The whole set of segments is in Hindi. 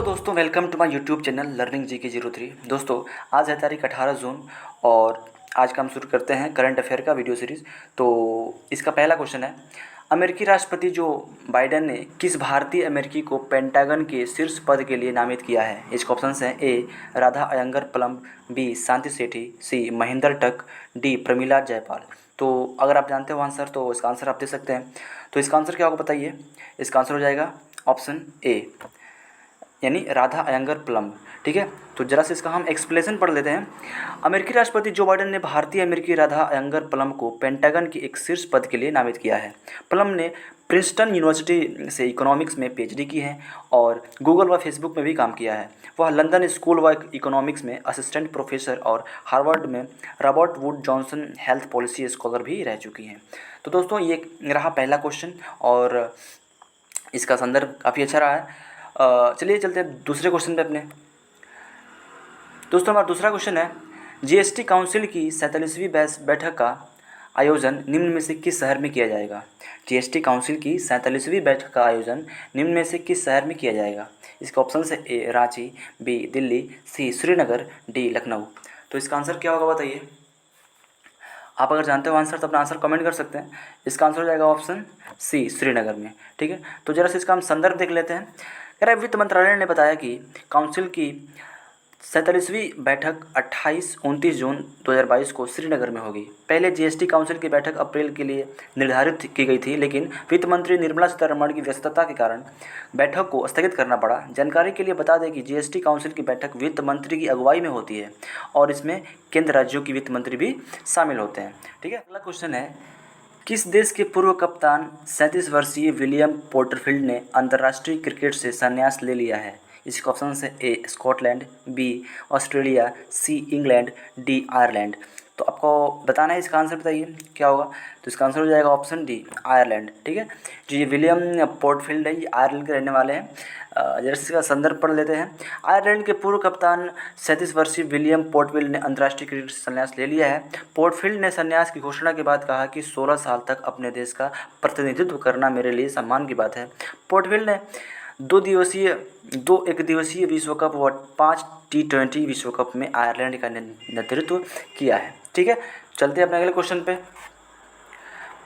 दोस्तों, welcome to my YouTube channel learning GK03। दोस्तों, आज है तारीख 18 जून और आज का हम शुरू करते हैं करंट अफेयर का वीडियो सीरीज़। तो इसका पहला क्वेश्चन है, अमेरिकी राष्ट्रपति जो बाइडेन ने किस भारतीय अमेरिकी को पेंटागन के शीर्ष पद के लिए नामित किया है। इसके ऑप्शंस हैं ए राधा अयंगर प्लम, बी शांति सेठी, सी महेंद्र टक, डी प्रमिला जयपाल। तो अगर आप जानते हो आंसर तो इसका आंसर आप दे सकते हैं। तो इसका आंसर क्या होगा बताइए। इसका आंसर हो जाएगा ऑप्शन ए यानी राधा अयंगर प्लम। ठीक है, तो जरा से इसका हम एक्सप्लेनेशन पढ़ लेते हैं। अमेरिकी राष्ट्रपति जो बाइडेन ने भारतीय अमेरिकी राधा अयंगर प्लम को पेंटागन के एक शीर्ष पद के लिए नामित किया है। प्लम ने प्रिंसटन यूनिवर्सिटी से इकोनॉमिक्स में PhD की है और गूगल व फेसबुक में भी काम किया है। वह लंदन स्कूल व इकोनॉमिक्स में असिस्टेंट प्रोफेसर और हार्वर्ड में Robert would Johnson health policy scholar भी रह चुकी हैं। तो दोस्तों, ये रहा पहला क्वेश्चन और इसका संदर्भ काफ़ी अच्छा रहा है। चलिए चलते हैं दूसरे क्वेश्चन पे अपने। दोस्तों, हमारा दूसरा क्वेश्चन है, GST काउंसिल की 47वीं बैठक का आयोजन निम्न में से किस शहर में किया जाएगा। GST काउंसिल की 47वीं बैठक का आयोजन निम्न में से किस शहर में किया जाएगा। इसके ऑप्शन है ए रांची, बी दिल्ली, सी श्रीनगर, डी लखनऊ। तो इसका आंसर क्या होगा बताइए। आप अगर जानते हो आंसर तो अपना आंसर कमेंट कर सकते हैं। इसका आंसर हो जाएगा ऑप्शन सी श्रीनगर में। ठीक है, तो जरा से इसका हम संदर्भ देख लेते हैं। कह रहा है, वित्त मंत्रालय ने बताया कि काउंसिल की 47वीं बैठक 28-29 जून 2022 को श्रीनगर में होगी। पहले GST काउंसिल की बैठक अप्रैल के लिए निर्धारित की गई थी, लेकिन वित्त मंत्री निर्मला सीतारमण की व्यस्तता के कारण बैठक को स्थगित करना पड़ा। जानकारी के लिए बता दें कि GST काउंसिल की बैठक वित्त मंत्री की अगुवाई में होती है और इसमें केंद्र राज्यों की वित्त मंत्री भी शामिल होते हैं। ठीक है, अगला क्वेश्चन है, किस देश के पूर्व कप्तान 37 वर्षीय विलियम पोर्टरफील्ड ने अंतर्राष्ट्रीय क्रिकेट से संन्यास ले लिया है। इसके ऑप्शन है A Scotland, B Australia, C England, D Ireland. तो आपको बताना है, इसका आंसर बताइए क्या होगा। तो इसका आंसर हो जाएगा ऑप्शन डी आयरलैंड। ठीक है, जो ये विलियम पोर्टफील्ड है ये आयरलैंड के रहने वाले हैं। जैसे इसका संदर्भ पढ़ लेते हैं। आयरलैंड के पूर्व कप्तान 37 वर्षीय विलियम पोर्टफील्ड ने अंतर्राष्ट्रीय क्रिकेट से संन्यास ले लिया है। पोर्टफील्ड ने संन्यास की घोषणा के बाद कहा कि 16 साल तक अपने देश का प्रतिनिधित्व करना मेरे लिए सम्मान की बात है। पोर्टफील्ड ने दो एक दिवसीय विश्व कप व 5 T20 विश्व कप में आयरलैंड का नेतृत्व किया है। ठीक है, चलते हैं अपने अगले क्वेश्चन पे।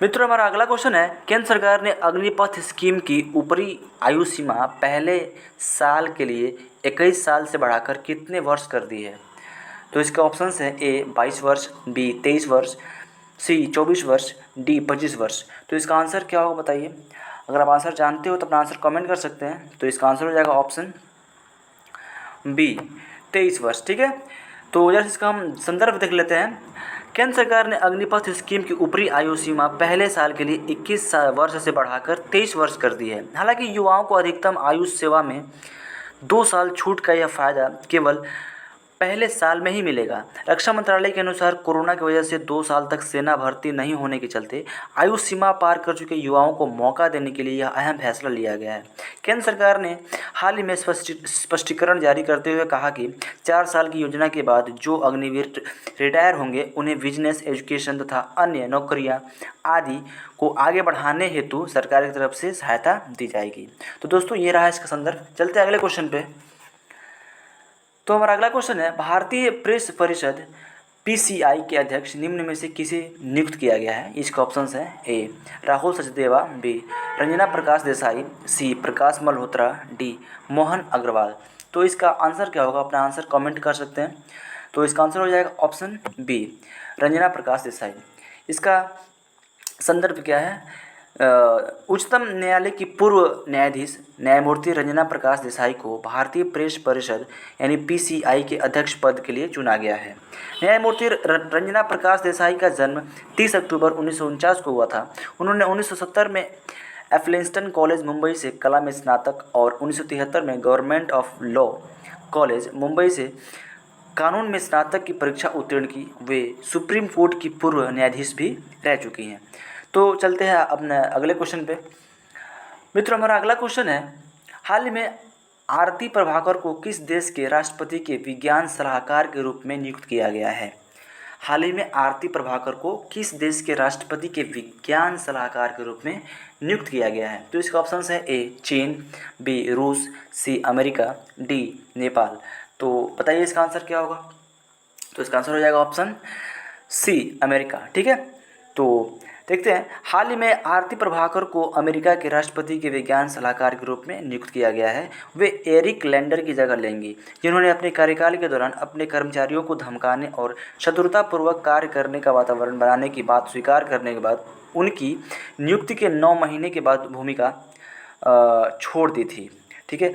मित्रों, हमारा अगला क्वेश्चन है, केंद्र सरकार ने अग्निपथ स्कीम की ऊपरी आयु सीमा पहले साल के लिए 21 साल से बढ़ाकर कितने वर्ष कर दी है। तो इसके ऑप्शंस हैं ए 22 वर्ष, बी 23 वर्ष, सी 24 वर्ष, डी 25 वर्ष। तो इसका आंसर क्या होगा बताइए। अगर आप आंसर जानते हो तो अपना आंसर कमेंट कर सकते हैं। तो इसका आंसर हो जाएगा ऑप्शन बी 23 वर्ष। ठीक है, तो जैसे इसका हम संदर्भ देख लेते हैं। केंद्र सरकार ने अग्निपथ स्कीम की ऊपरी आयु सीमा पहले साल के लिए 21 वर्ष से बढ़ाकर 23 वर्ष कर दी है। हालांकि युवाओं को अधिकतम आयु सेवा में 2 साल छूट का यह फायदा केवल पहले साल में ही मिलेगा। रक्षा मंत्रालय के अनुसार कोरोना की वजह से 2 साल तक सेना भर्ती नहीं होने के चलते आयु सीमा पार कर चुके युवाओं को मौका देने के लिए यह अहम फैसला लिया गया है। केंद्र सरकार ने हाल ही में स्पष्टीकरण जारी करते हुए कहा कि 4 साल की योजना के बाद जो अग्निवीर रिटायर होंगे उन्हें बिजनेस, एजुकेशन तथा अन्य नौकरियां आदि को आगे बढ़ाने हेतु सरकार की तरफ से सहायता दी जाएगी। तो दोस्तों, ये रहा इसका संदर्भ। चलते हैं अगले क्वेश्चन पे। तो हमारा अगला क्वेश्चन है, भारतीय प्रेस परिषद PCI के अध्यक्ष निम्न में से किसे नियुक्त किया गया है। इसके ऑप्शंस हैं ए राहुल सचदेवा, बी रंजना प्रकाश देसाई, सी प्रकाश मल्होत्रा, डी मोहन अग्रवाल। तो इसका आंसर क्या होगा, अपना आंसर कमेंट कर सकते हैं। तो इसका आंसर हो जाएगा ऑप्शन बी रंजना प्रकाश देसाई। इसका संदर्भ क्या है, उच्चतम न्यायालय की पूर्व न्यायाधीश न्यायमूर्ति रंजना प्रकाश देसाई को भारतीय प्रेस परिषद यानी PCI के अध्यक्ष पद के लिए चुना गया है। न्यायमूर्ति रंजना प्रकाश देसाई का जन्म 30 अक्टूबर 1949 को हुआ था। उन्होंने 1970 में एफलिंस्टन कॉलेज मुंबई से कला में स्नातक और 1973 में government of law college Mumbai से कानून में स्नातक की परीक्षा उत्तीर्ण की। वे सुप्रीम कोर्ट की पूर्व न्यायाधीश भी रह चुकी हैं। तो चलते हैं अपने अगले क्वेश्चन पे। मित्रों, हमारा अगला क्वेश्चन है, हाल ही में आरती प्रभाकर को किस देश के राष्ट्रपति के विज्ञान सलाहकार के रूप में नियुक्त किया गया है। हाल ही में आरती प्रभाकर को किस देश के राष्ट्रपति के विज्ञान सलाहकार के रूप में नियुक्त किया गया है? तो इसका ऑप्शन है ए चीन, बी रूस, सी अमेरिका, डी नेपाल। तो बताइए इसका आंसर क्या होगा? तो इसका आंसर हो जाएगा ऑप्शन सी अमेरिका। ठीक है, तो देखते हैं। हाल ही में आरती प्रभाकर को अमेरिका के राष्ट्रपति के विज्ञान सलाहकार के रूप में नियुक्त किया गया है। वे एरिक लैंडर की जगह लेंगी, जिन्होंने अपने कार्यकाल के दौरान अपने कर्मचारियों को धमकाने और शत्रुतापूर्वक कार्य करने का वातावरण बनाने की बात स्वीकार करने के बाद उनकी नियुक्ति के 9 महीने के बाद भूमिका छोड़ दी थी। ठीक है,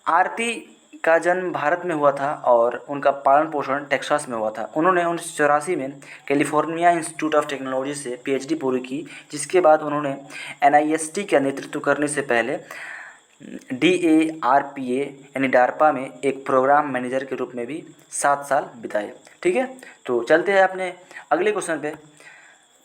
आरती का जन्म भारत में हुआ था और उनका पालन पोषण टेक्सास में हुआ था। उन्होंने 1984 में कैलिफोर्निया इंस्टीट्यूट ऑफ टेक्नोलॉजी से पीएचडी पूरी की, जिसके बाद उन्होंने एनआईएसटी का नेतृत्व करने से पहले DARPA यानी डार्पा में एक प्रोग्राम मैनेजर के रूप में भी 7 साल बिताए। ठीक है, तो चलते हैं अपने अगले क्वेश्चन पे।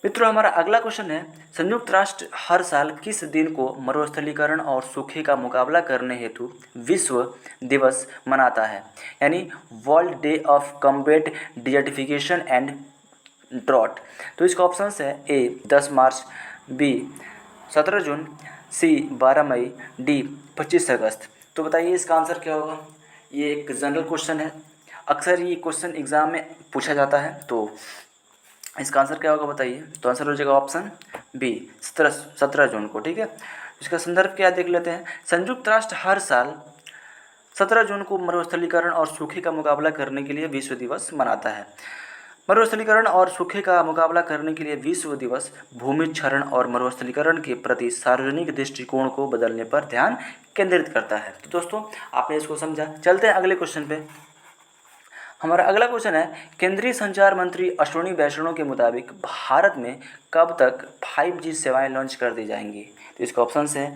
मित्रों, हमारा अगला क्वेश्चन है, संयुक्त राष्ट्र हर साल किस दिन को मरुस्थलीकरण और सूखे का मुकाबला करने हेतु विश्व दिवस मनाता है? यानी world day of combat desertification and drought. तो इसका ऑप्शन है ए 10 मार्च, बी 17 जून, सी 12 मई, डी 25 अगस्त। तो बताइए इसका आंसर क्या होगा? ये एक जनरल क्वेश्चन है, अक्सर ये क्वेश्चन एग्जाम में पूछा जाता है। तो इसका आंसर क्या होगा बताइए? तो आंसर हो जाएगा ऑप्शन बी 17 जून को। ठीक है, इसका संदर्भ क्या देख लेते हैं। संयुक्त राष्ट्र हर साल 17 जून को मरुस्थलीकरण और सूखे का मुकाबला करने के लिए विश्व दिवस मनाता है। मरुस्थलीकरण और सूखे का मुकाबला करने के लिए विश्व दिवस भूमि क्षरण और मरुस्थलीकरण के प्रति सार्वजनिक दृष्टिकोण को बदलने पर ध्यान केंद्रित करता है। तो दोस्तों, आपने इसको समझा। चलते हैं अगले क्वेश्चन पे। हमारा अगला क्वेश्चन है, केंद्रीय संचार मंत्री अश्विनी वैष्णव के मुताबिक भारत में कब तक 5G सेवाएं लॉन्च कर दी जाएंगी? तो इसका ऑप्शन है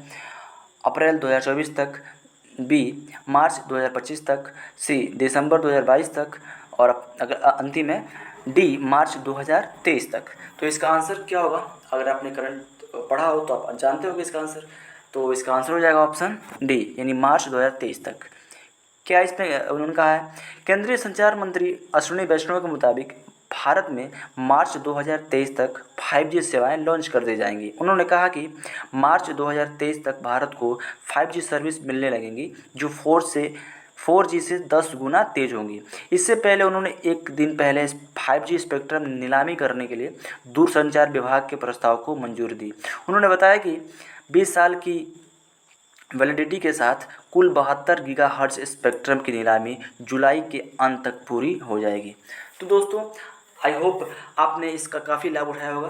अप्रैल 2024 तक, बी मार्च 2025 तक, सी दिसंबर 2022 तक, और अगर अंतिम है डी मार्च 2023 तक। तो इसका आंसर क्या होगा? अगर आपने करंट पढ़ा हो तो आप जानते होंगे इसका आंसर। तो इसका आंसर हो जाएगा ऑप्शन डी यानी मार्च 2023 तक। क्या इसमें उन्होंने कहा है, केंद्रीय संचार मंत्री अश्विनी वैष्णव के मुताबिक भारत में मार्च 2023 तक 5G सेवाएं लॉन्च कर दी जाएंगी। उन्होंने कहा कि मार्च 2023 तक भारत को 5G सर्विस मिलने लगेंगी, जो 4G से 10 गुना तेज होंगी। इससे पहले उन्होंने एक दिन पहले 5G स्पेक्ट्रम नीलामी करने के लिए दूरसंचार विभाग के प्रस्ताव को मंजूरी दी। उन्होंने बताया कि 20 साल की वैलिडिटी के साथ कुल 72 गीगाहर्ट्ज स्पेक्ट्रम की नीलामी जुलाई के अंत तक पूरी हो जाएगी। तो दोस्तों, आई होप आपने इसका काफ़ी लाभ उठाया होगा।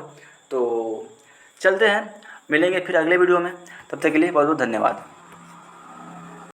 तो चलते हैं, मिलेंगे फिर अगले वीडियो में। तब तक के लिए बहुत बहुत धन्यवाद।